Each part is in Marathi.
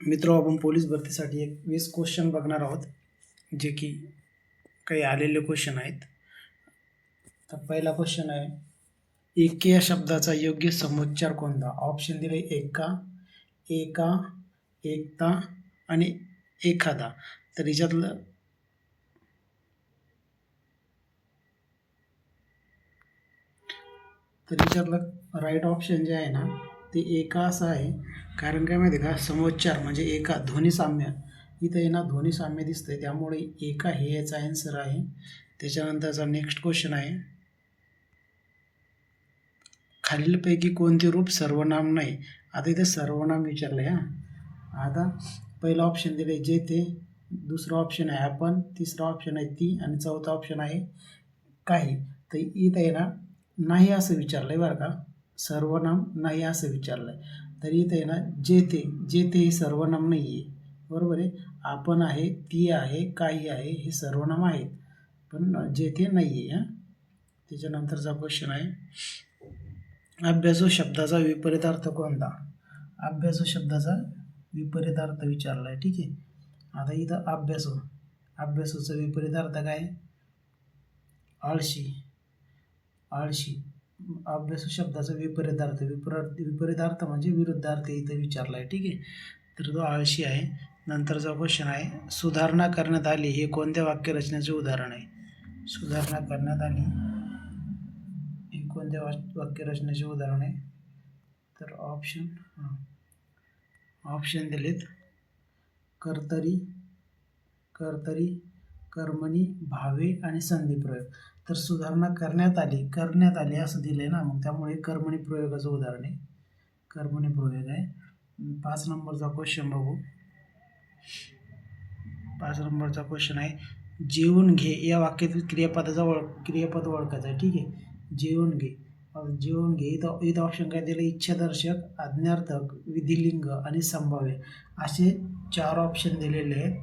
मित्र, आपण पोलीस भरतीसाठी एक 20 क्वेश्चन बघणार आहोत, जे की काही आलेले क्वेश्चन आहेत. तर पहिला क्वेश्चन आहे, एके या शब्दाचा योग्य समुच्चार कोणता? ऑप्शन दिले एका, एका, एकता आणि एखादा. तर याच्यातलं राईट ऑप्शन जे आहे ना, ते एका असं आहे. कारण काय माहिती आहे का, समुच्चार म्हणजे एका, ध्वनी साम्य. इथं आहे ना ध्वनी साम्य दिसतंय, त्यामुळे एका हे याचा आन्सर आहे. त्याच्यानंतरचा नेक्स्ट क्वेश्चन आहे, खालीलपैकी कोणते रूप सर्वनाम नाही? आता इथे सर्वनाम विचारलंय आता पहिला ऑप्शन दिले जे ते, दुसरा ऑप्शन आहे आपण, तिसरा ऑप्शन आहे ती आणि चौथा ऑप्शन आहे काही. तर इथं आहे ना नाही असं विचारलंय बरं का, सर्वनाम नाही असं विचारलंय. तर इथं आहे ना जे ते हे सर्वनाम नाही आहे, बरोबर आहे. आपण आहे, ती आहे, काही आहे, हे सर्वनाम आहेत, पण जे ते नाही आहे. त्याच्यानंतरचा क्वेश्चन आहे, अभ्यासू शब्दाचा विपरीतार्थ कोणता? अभ्यासू शब्दाचा विपरीतार्थ विचारला आहे, ठीक आहे. आता इथं अभ्यासूचा विपरीतार्थ काय? आळशी. अभ्यासू शब्दाचा विपरीतार्थ म्हणजे विरुद्धार्थ इथं विचारला आहे, ठीक आहे. तर तो आळशी आहे. नंतरचा क्वेश्चन आहे, सुधारणा करण्यात आली हे कोणत्या वाक्यरचनेचे उदाहरण आहे? सुधारणा करण्यात आली हे कोणत्या वाक्यरचनेचे उदाहरण आहे? तर ऑप्शन दिलेत, कर्तरी, कर्मणी, भावे आणि संधी प्रयोग. तर सुधारणा करण्यात आली असं दिलंय ना, मग त्यामुळे कर्मणी प्रयोगाचं उदाहरण आहे, कर्मणी प्रयोग आहे. 5 नंबरचा क्वेश्चन बघू. 5 नंबरचा क्वेश्चन आहे, जेवून घे या वाक्यातील क्रियापद ओळखायचं आहे, ठीक आहे. जेवून घे इथं ऑप्शन काय दिलं? इच्छादर्शक, आज्ञार्थक, विधिलिंग आणि संभाव्य असे 4 ऑप्शन दिलेले आहेत.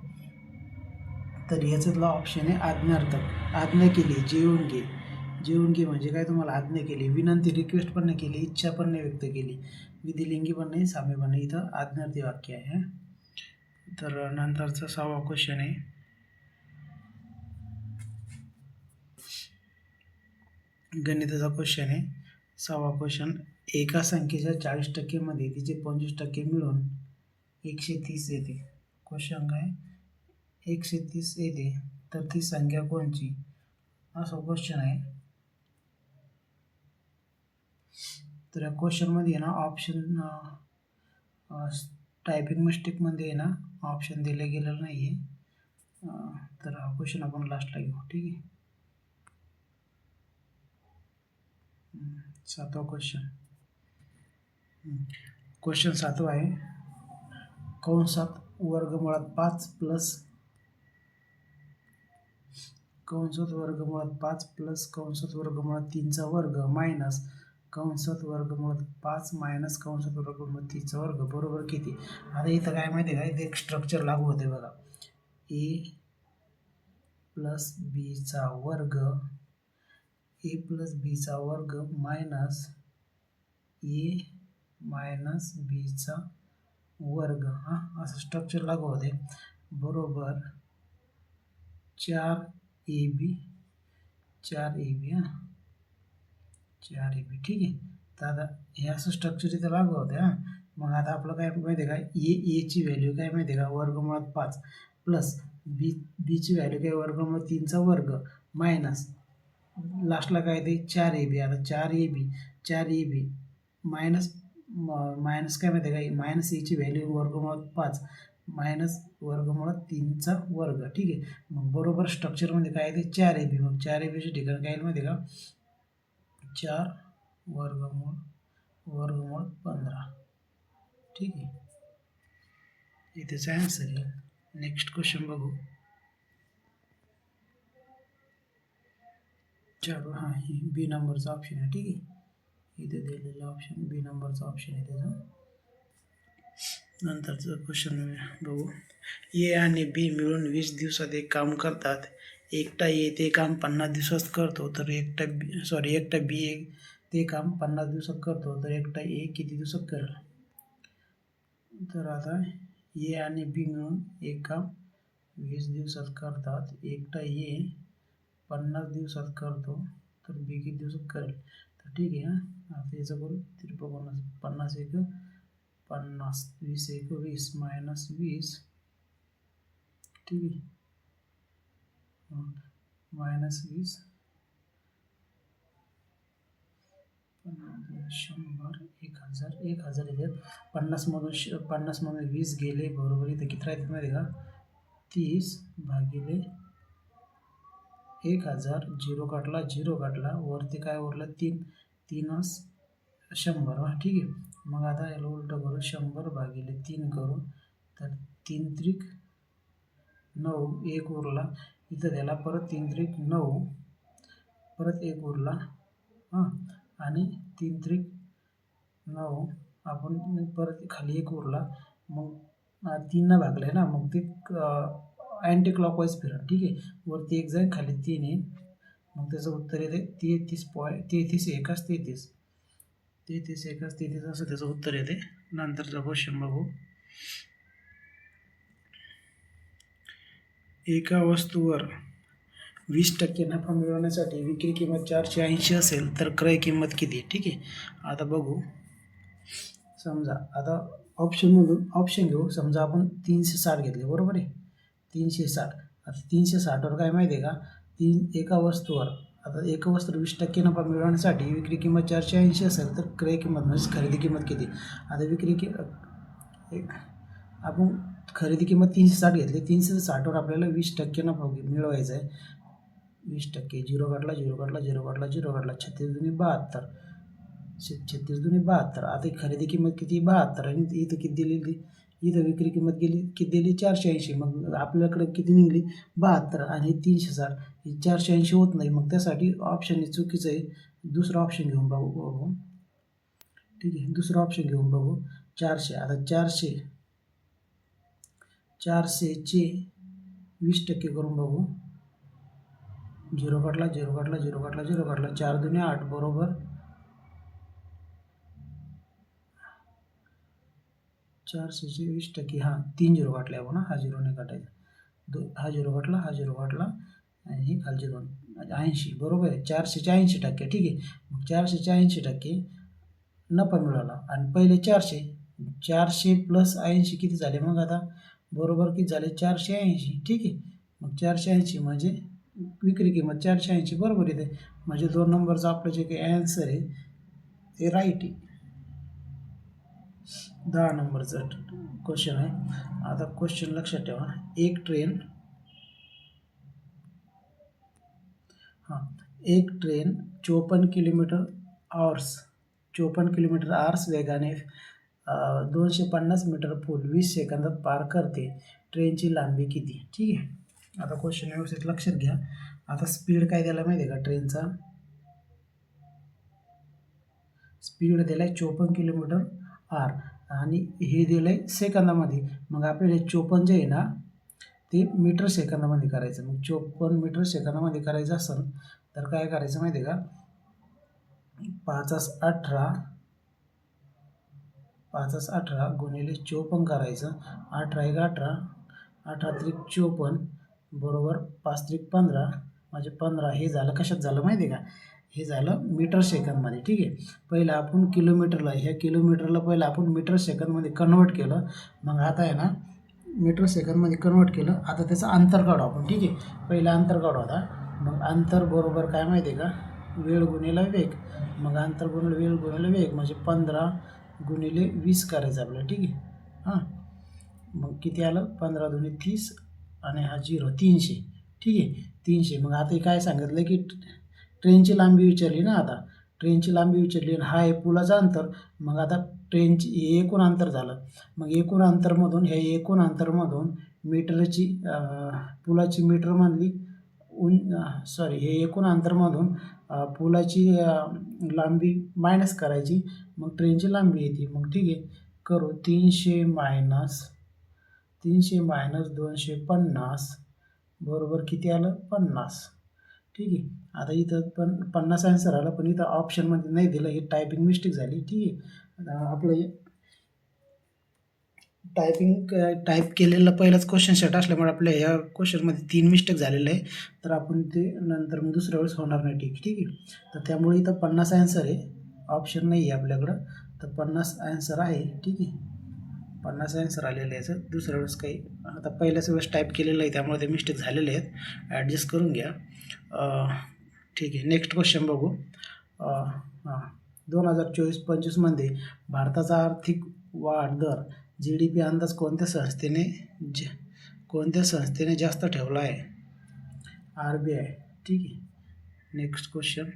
तर ह्याच्यातला ऑप्शन आहे आज्ञार्थक. आज्ञा केली, जेवून घे म्हणजे काय? तुम्हाला आज्ञा केली, विनंती, रिक्वेस्ट पण नाही केली, इच्छा पण नाही व्यक्त केली, विधिलिंगी पण नाही, साम्य पण नाही, इथं आज्ञार्थी वाक्य आहे. तर नंतरचा 6वा क्वेश्चन आहे, गणिताचा क्वेश्चन आहे. 6वा क्वेश्चन, एका संख्येच्या 40% मध्ये तिचे 25% मिळून 130 येते. क्वेश्चन काय? 130 येते, तर ती संख्या कोणची? असा क्वेश्चन आहे. तर या क्वेश्चनमध्ये आहे ना ऑप्शन टायपिंग मिस्टेकमध्ये आहे ना ऑप्शन दिले गेलेलं नाही आहे. तर हा क्वेश्चन आपण लास्टला घेऊ, ठीक आहे. 7वा क्वेश्चन 7वा आहे, कंसात वर्गमुळात 5 प्लस कंसात वर्गमुळात 3चा वर्ग मायनस कंसात वर्गमुळात 5 मायनस कंसात वर्गमुळात 3चा वर्ग बरोबर किती? आता इथं काय माहिती आहे का, इथे एक स्ट्रक्चर लागू होते बघा, ए प्लस बीचा वर्ग मायनस ए मायनस बीचा वर्ग, असं स्ट्रक्चर लागू होते, बरोबर 4ab, 4ab, ठीक आहे. तर आता हे असं स्ट्रक्चर इथं लागू होते. मग आता आपलं काय माहिती आहे का, एची व्हॅल्यू काय माहिती आहे का, वर्गमुळात 5 प्लस बीची व्हॅल्यू काय, वर्गमुळात 3चा वर्ग मायनस लास्टला काय ते 4ab. आता 4ab मायनस काय माहिती आहे का, मायनस एची व्हॅल्यू वर्गमुळात 5 मायनस वर्गमुळात 3चा वर्ग, ठीक आहे. मग बरोबर स्ट्रक्चरमध्ये काय ते 4ab. मग 4abच्या ठिकाणी काय माहिती आहे का, 4 वर्गमूळ 15, ठीक आहे. इथेच आन्सर आहे. नेक्स्ट क्वेश्चन बघू. ही बी नंबरचा ऑप्शन आहे, ठीक आहे. इथे दिलेला ऑप्शन बी नंबरचा ऑप्शन आहे त्याचा. नंतरचं क्वेश्चन बघू, ए आणि बी मिळून 20 दिवसात एक काम करतात. एकटा ए ते काम 50 दिवसात करतो, तर एकटा बी ते काम 50 दिवसात करतो, तर एकटा ए किती दिवसात करेल? तर आता ए आणि बी मिळून एक काम 20 दिवसात करतात. एकटा ए 50 दिवसात करतो, तर बी किती दिवसात करेल? तर ठीक आहे हां. आता याचं करू 53 50 एक 50 20 एक 20 मायनस 20 ठीक आहे मायनस 20 100 1000 येतात 50मधून 20 गेले बरोबर इथं किती राहतात माहिती का 30 भागिले 1000 झिरो काटला वरती काय उरलं 3 100 ठीक आहे. मग आता याला उलटं करू 100 भागिले 3 करू तर 3 त्रिक 9 एक उरला इथं त्याला परत 3 त्रिक 9 परत एक उरला हां आणि 3 त्रिक 9 आपण परत खाली एक उरला मग 3 भागले ना मग ते अँटी क्लॉकवाईज फिरत ठीक आहे. वरती एक जाईल खाली 3 येईल मग त्याचं उत्तर येते 33 एकाच 33 असं त्याचं उत्तर येते. नंतरचा क्वेश्चन बघू. एका वस्तूवर 20% नफा मिळवण्यासाठी विक्री किंमत 480 असेल तर क्रय किंमत किती? ठीक आहे. आता बघू. समजा आता ऑप्शन घेऊ. समजा आपण 360 घेतले बरोबर आहे 360. आता 360वर काय माहिती आहे का एका वस्तूवर 20% नफा मिळवण्यासाठी विक्री किंमत 480 असेल तर क्रय किंमत म्हणजे खरेदी किंमत किती? आता आपण खरेदी किंमत 360 घेतली 360वर आपल्याला 20% नफा मिळवायचा आहे. 20% झिरो काढला 36 दुनी 72 36 दुनी 72. आता खरेदी किंमत किती 72 आणि इथं किती दिलेली इथं विक्री किंमत किती दिली 480. मग आपल्याकडे किती निघली 72 आणि 360 ही 480 होत नाही. मग त्यासाठी ऑप्शन चुकीचं आहे. दुसरा ऑप्शन घेऊन बघू ठीक आहे. दुसरा ऑप्शन घेऊन बघू 400. आता 400चे 20% करून बघू. झिरो काढला 4 दुनी 8 बरोबर 400चे 20% हां 3 झिरो काटले आपण हा झिरो नाही काटायचा हा झिरो काटला आणि हे खालचे 2 80 बरोबर आहे. 400चे 80% ठीक आहे. मग 400चे 80% नफा मिळाला आणि पहिले 400 प्लस 80 किती झाले मग आता बरोबर किती झाले 480 ठीक आहे. मग 480 म्हणजे विक्री किंमत 480 बरोबर येते. म्हणजे 2 नंबरचं आपलं जे काही ॲन्सर आहे ते राईट आहे. 10 नंबरचं क्वेश्चन आहे. आता क्वेश्चन लक्षात ठेवा. एक ट्रेन 54 किलोमीटर आवर्स वेगाने 250 मीटर पूल 20 सेकंदात पार करते. ट्रेनची लांबी किती? ठीक आहे. आता क्वेश्चन व्यवस्थित लक्षात घ्या. आता स्पीड काय द्यायला माहिती आहे का ट्रेनचा स्पीड दिला आहे 54 किलोमीटर आर आणि हे दिलं आहे सेकंदामध्ये. मग आपल्याला 54 जे आहे ना ते मीटर सेकंदामध्ये करायचं. मग 54 मीटर सेकंदामध्ये करायचं असेल तर काय करायचं माहिती आहे का 5×18 गुणिले 54 करायचं. 18 × 18 18 त्रिक 54 बरोबर 5 त्रिक 15 म्हणजे 15. हे झालं कशात झालं माहिती आहे का हे झालं मीटर सेकंदमध्ये. ठीक आहे. पहिलं आपण ह्या किलोमीटरला पहिलं आपण मीटर सेकंदमध्ये कन्वर्ट केलं. मग आता आहे ना मीटर सेकंदमध्ये कन्वर्ट केलं. आता त्याचं अंतर काढू आपण. ठीक आहे. पहिलं अंतर काढू आता. मग अंतर बरोबर काय माहिती आहे का वेळ गुणिले वेग. मग अंतर गुणिले वेळ गुणिले वेग म्हणजे 15 गुणिले 20 करायचं आपल्याला. ठीक आहे. हां मग किती आलं 15 दुनी 30 आणि हा 0 300. ठीक आहे 300. मग आता काय सांगितलं की ट्रेनची लांबी विचारली ना. आता ट्रेनची लांबी विचारली आणि हा आहे पुलाचं अंतर. मग आता ट्रेनची एकूण अंतर झालं. मग एकूण अंतरमधून मीटरची पुलाची मीटरमधली हे एकूण अंतरमधून पुलाची लांबी मायनस करायची. मग ट्रेनची लांबी येते. मग ठीक आहे करू 300 मायनस 250 बरोबर किती आलं 50. ठीक आहे. आता इथं पण 50 आन्सर आला पण इथं ऑप्शनमध्ये नाही दिलं. ही टायपिंग मिस्टेक झाली. ठीक आहे. आपलं टाईप केलेला पहिलाच क्वेश्चन सेट असल्यामुळे आपल्या ह्या क्वेश्चनमध्ये 3 मिस्टेक झालेलं आहे, तर आपण ते नंतर मग दुसऱ्या वेळेस होणार नाही. ठीक आहे. तर त्यामुळे इथं 50 ॲन्सर आहे, ऑप्शन नाही आहे आपल्याकडं, तर 50 ॲन्सर आहे. ठीक आहे, 50 ॲन्सर आलेले आहे. सर दुसऱ्या वेळेस काही आता पहिल्याच वेळेस टाईप केलेलं आहे त्यामुळे ते मिस्टेक झालेले आहेत, ॲडजस्ट करून घ्या. ठीक आहे, नेक्स्ट क्वेश्चन बघू. हां 2024-25मध्ये भारताचा आर्थिक वाढ दर GDP अंदाज कोणत्या संस्थेने जास्त ठेवला आहे? RBI. ठीक आहे, नेक्स्ट क्वेश्चन.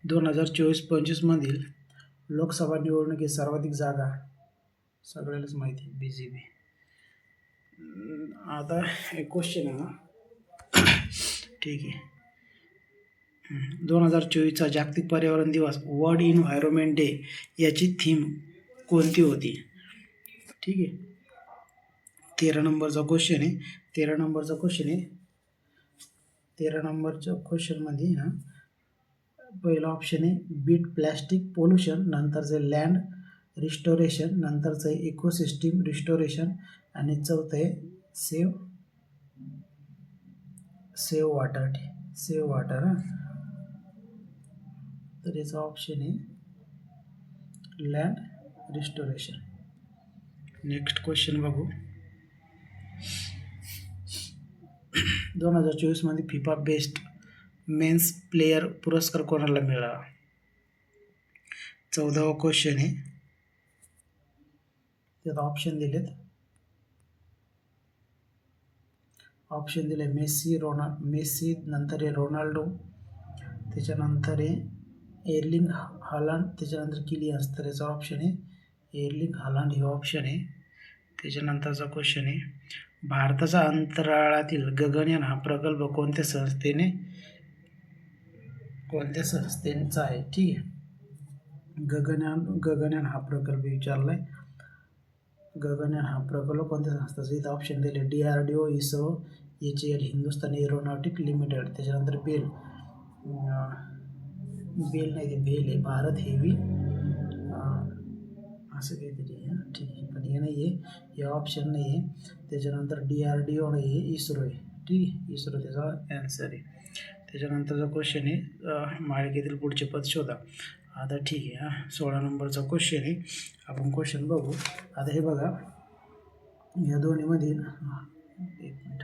2024-25मधील लोकसभा निवडणुकीत सर्वाधिक जागा सगळ्यालाच माहिती आहे BJP. आता एक क्वेश्चन आहे ना. ठीक आहे, 2024चा जागतिक पर्यावरण दिवस वर्ल्ड इन्व्हायरमेंट डे याची थीम कोणती होती? ठीक आहे, 13 नंबरचा क्वेश्चन आहे. 13 नंबरच्या क्वेश्चनमध्ये ना पहिला ऑप्शन आहे बीट प्लॅस्टिक पोल्युशन, नंतरचं लँड रिस्टोरेशन, नंतरचं आहे इकोसिस्टीम रिस्टोरेशन आणि चौथं आहे सेव्ह वॉटर. तर याचा ऑप्शन आहे लँड रिस्टोरेशन. नेक्स्ट क्वेश्चन बघू. 2024मध्ये फिफा बेस्ट मेन्स प्लेयर पुरस्कार कोणाला मिळाला? 14वा क्वेश्चन आहे. त्यात ऑप्शन दिले मेसी, नंतर आहे रोनाल्डो, त्याच्यानंतर आहे एर्लिंग हालांड, त्याच्यानंतर किलियन. तर याचा ऑप्शन आहे एर्लिंग हालांड हे ऑप्शन आहे. त्याच्यानंतरचा क्वेश्चन आहे भारताचा अंतराळातील गगनयान हा प्रकल्प कोणत्या संस्थेचा आहे? ठीक आहे, गगनयान हा प्रकल्प विचारलाय. गगनयान हा प्रकल्प कोणत्या संस्थेचा? इथं ऑप्शन दिले DRDO, ISRO, HAL Hindustan aeronautic limited, त्याच्यानंतर बेल नाही ते बेल आहे भारत हेवी असं काहीतरी आहे. ठीक आहे, पण हे नाही आहे, हे ऑप्शन नाही आहे. त्याच्यानंतर DRDO नाही आहे, इस्रो आहे. ठीक आहे, इस्रो त्याचा ॲन्सर आहे. त्याच्यानंतरचा क्वेश्चन आहे मालिकेतील पुढचे पद शोधा. आता ठीक आहे, 16 नंबरचा क्वेश्चन आहे. आपण क्वेश्चन बघू. आता हे बघा, या दोन्हीमध्ये एक मिनिट,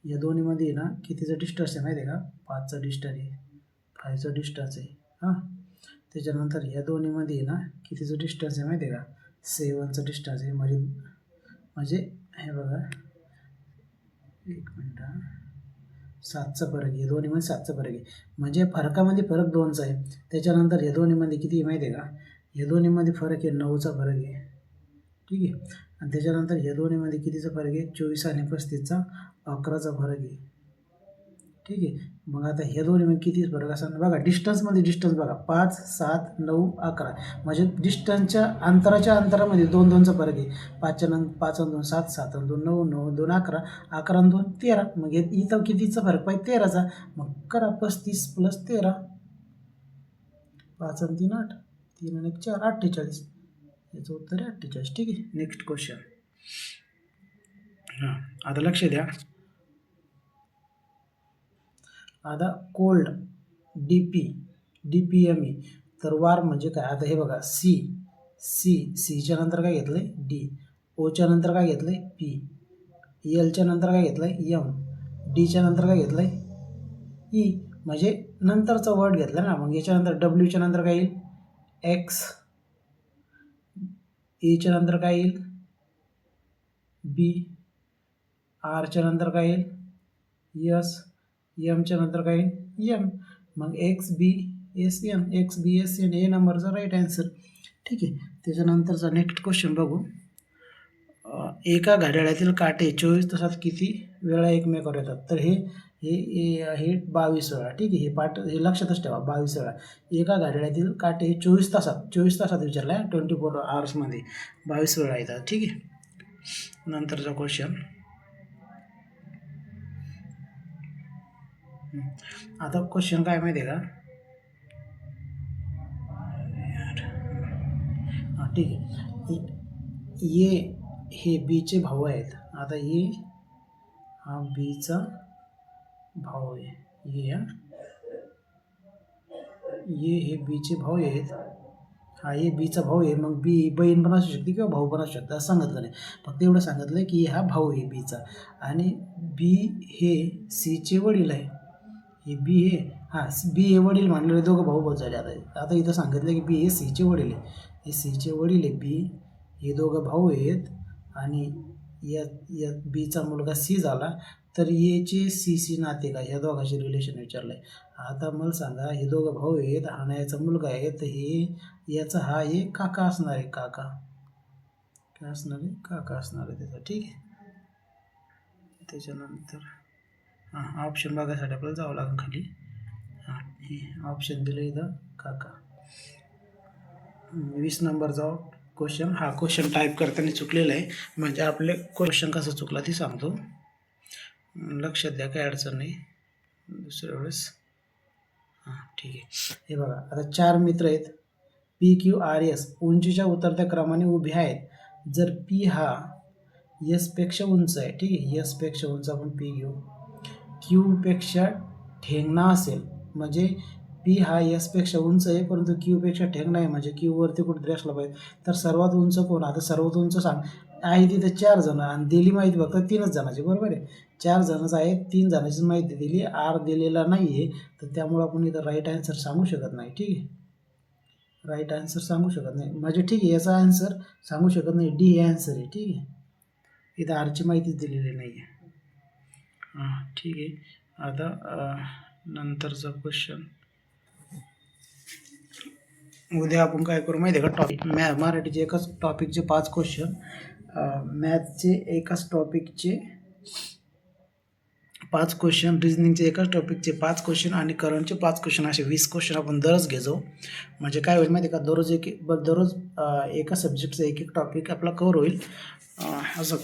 या दोन्हीमध्ये ना कितीचं डिस्टन्स आहे माहिती आहे का? 5चा डिस्टन्स आहे, 5चा डिस्टन्स आहे. त्याच्यानंतर या दोन्हीमध्ये ना कितीचं डिस्टन्स आहे माहिती आहे का? 7चा डिस्टन्स आहे. म्हणजे हे बघा, एक मिनिट, 7चा फरक आहे. दोन्हीमध्ये 7चा फरक आहे, म्हणजे फरकामध्ये फरक 2चा आहे. त्याच्यानंतर या दोन्हीमध्ये किती आहे माहिती आहे का? या दोन्हीमध्ये फरक आहे 9चा फरक आहे. ठीक आहे, आणि त्याच्यानंतर या दोन्हीमध्ये कितीचा फरक आहे? 24 आणि 35चा 11चा फरक आहे. ठीक आहे, मग आता ह्या दोन्हीमध्ये किती फरक असणार बघा. डिस्टन्समध्ये डिस्टन्स बघा, 5, 7, 9, 11, म्हणजे डिस्टन्सच्या अंतरामध्ये 2-2चा फरक आहे. 5 आणि 2 7, 7 आणि 2 9, 9 आणि 2 11, 11 आणि 2 13. मग इथं कितीचा फरक पाहिजे? 13चा. मग करा 35 + 13, 5 आणि 3 8, 3 आणि 1 4, 48. याचं उत्तर आहे 48. ठीक आहे, नेक्स्ट क्वेश्चन. आता लक्ष द्या. आता कोल्ड DPME, तर वार म्हणजे काय? आता हे बघा, सीच्या नंतर काय घेतलंय? D, ओच्या नंतर काय घेतलंय? P, Lच्या नंतर काय घेतलंय? M, Dच्या नंतर काय घेतलंय? E, म्हणजे नंतरचा वर्ड घेतला ना. मग याच्यानंतर Wच्या नंतर काय येईल? X, Aच्या नंतर काय येईल? B, Rच्या नंतर काय येईल? S, Mच्या नंतर काय येईल? M. मग XBSN A नंबरचा राईट आन्सर. ठीक आहे, त्याच्यानंतरचा नेक्स्ट क्वेश्चन बघू. एका घड्याळातील काटे 24 तासात किती वेळा एकमेकावर येतात? तर हे 22 वेळा. ठीक आहे, हे लक्षातच ठेवा, 22 वेळा. एका घड्याळातील काटे हे 24 तासात विचारलं आहे, 24 आवर्समध्ये 22 वेळा येतात. ठीक आहे, नंतरचा क्वेश्चन. आता क्वेश्चन काय माहिती आहे का? हां ठीक आहे. ये हे बीचे भाऊ आहेत. आता ये हा बीचा भाऊ आहे. ये हे बीचे भाऊ आहेत. हा ये बीचा भाऊ आहे. मग बी बहीण पण असू शकते किंवा भाऊ पण असू शकते, असं सांगितलं नाही. फक्त एवढं सांगितलं की हा भाऊ आहे बीचा, आणि बी हे सीचे वडील आहे. हे बी हे बी हे वडील म्हणलेले दोघं भाऊ भाऊ झाले. आता इथं सांगितलं की बी हे सीचे वडील आहे. हे सीचे वडील आहे बी, हे दोघं भाऊ आहेत, आणि या बीचा मुलगा सी झाला. तर येचे सी नाते का, ह्या दोघांचे रिलेशन विचारलं आहे. आता मला सांगा, हे दोघं भाऊ आहेत आणि याचा मुलगा आहे, तर हे याचा हा एक काका असणार आहे. काका काय असणार आहे? काका असणार आहे त्याचा. ठीक आहे. त्याच्यानंतर हां ऑप्शन बघायसाठी आपल्याला जावं लागेल खाली. हां हे ऑप्शन दिलं इथं काका. 20 नंबरचा क्वेश्चन. हा क्वेश्चन टाईप करताना चुकलेला आहे, म्हणजे आपले क्वेश्चन कसं चुकला ती सांगतो, लक्षात द्या, काही अडचण नाही दुसऱ्या वेळेस. हां ठीक आहे. हे बघा, आता 4 मित्र आहेत, पी क्यू आर एस उंचीच्या उतरत्या क्रमाने उभे आहेत. जर पी हा एसपेक्षा उंच आहे, ठीक आहे, एसपेक्षा उंच आपण पी घेऊ, क्यूपेक्षा ठेंगणा असेल, म्हणजे पी हा एसपेक्षा उंच आहे परंतु क्यूपेक्षा ठेंगणा आहे, म्हणजे क्यूवरती कुठेतरी असला पाहिजे. तर सर्वात उंच कोण? आता सर्वात उंच सांग आहे तिथे 4 जण, आणि दिली माहिती फक्त 3च जणांची, बरोबर आहे. 4 जणच आहेत, 3 जणांची माहिती दिली, आर दिलेला नाही आहे, तर त्यामुळे आपण इथं राईट आन्सर सांगू शकत नाही. ठीक आहे, राईट आन्सर सांगू शकत नाही, म्हणजे ठीक आहे, याचा आन्सर सांगू शकत नाही. डी हे आन्सर आहे. ठीक आहे, इथं आरची माहितीच दिलेली नाही आहे. हां ठीक आहे. आता नंतरचा क्वेश्चन उद्या आपण काय करू माहिती आहे का? टॉपिक मराठीचे एकाच टॉपिकचे 5 क्वेश्चन, मॅथचे एकाच टॉपिकचे 5 क्वेश्चन, रिजनिंगचे एकाच टॉपिकचे 5 क्वेश्चन, आणि करंटचे 5 क्वेश्चन, असे 20 क्वेश्चन आपण दररोज घेतो. म्हणजे काय होईल माहिती आहे का? दररोज एका सब्जेक्टचा एक टॉपिक आपला कव्हर होईल. असं